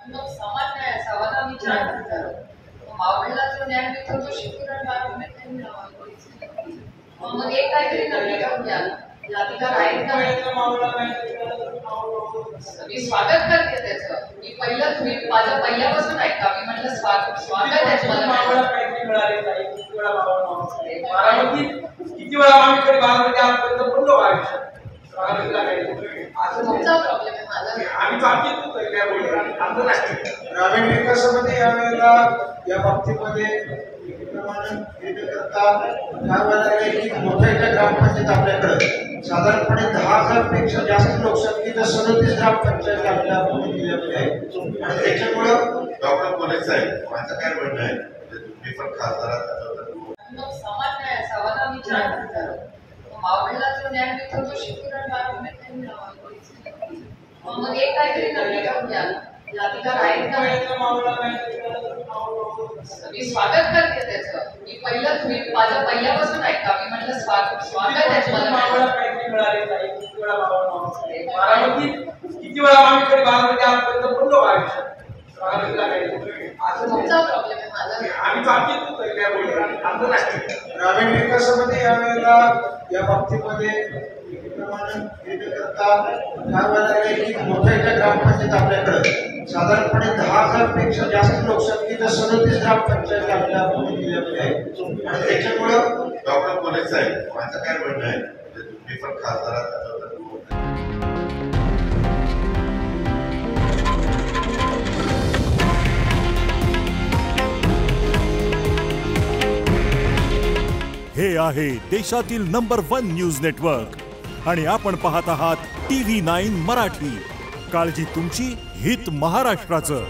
मग समान न्याय असावा ना विचार करतात. मावळीलाचं ज्ञान मिळतं तो शिकून बाळगून त्यांनी मग एक काहीतरी नक्की करून द्या. अधिकार आहेत का? मी स्वागत करते त्याचं. मी माझं पहिल्यापासून ऐका. मी म्हटलं स्वागत आहे मला. किती वेळा आम्ही कधी बारामती आजपर्यंत बोललो आयुष्यात तुमचा प्रॉब्लेम आहे माझा. आम्ही ग्रामीण विकासामध्ये यावेळेला या बाबतीमध्ये मोठ्या एका ग्रामपंचायत आपल्याकडे साधारणपणे 10,000 पेक्षा जास्त लोकसंख्येच्या 37 ग्रामपंचायत आपल्या जिल्ह्यामध्ये आहे. आणि त्याच्यामुळं डॉक्टर कोले साहेब माझं काय म्हणणं आहे तुम्ही पण खासदारात मग समान न्याय असावा ना विचार करतात. मावळीलाचं ज्ञान मिळतं तो शिकून बाळगून त्यांनी मग एक काहीतरी नक्की करून द्या. अधिकार आहेत का? मी स्वागत करते त्याचं. मी माझं पहिल्यापासून ऐका. मी म्हटलं स्वागत आहे मला. किती वेळा आम्ही कधी बारामती आजपर्यंत बोललो आयुष्यात तुमचा प्रॉब्लेम आहे माझा. ग्रामीण विकासामध्ये यावेळेला या बाबतीमध्ये मोठ्या एका ग्रामपंचायत आपल्याकडे साधारणपणे 10,000 पेक्षा जास्त लोकसंख्येच्या 37 ग्रामपंचायत आपल्या जिल्ह्यामध्ये आहे. आणि त्याच्यामुळं डॉक्टर कोले साहेब माझं काय म्हणणं आहे तुम्ही पण खासदारात हे आहे देशातील नंबर 1 न्यूज नेटवर्क आणि आपण पाहत आहात TV9 मराठी. काळजी तुमची, हित महाराष्ट्राचं.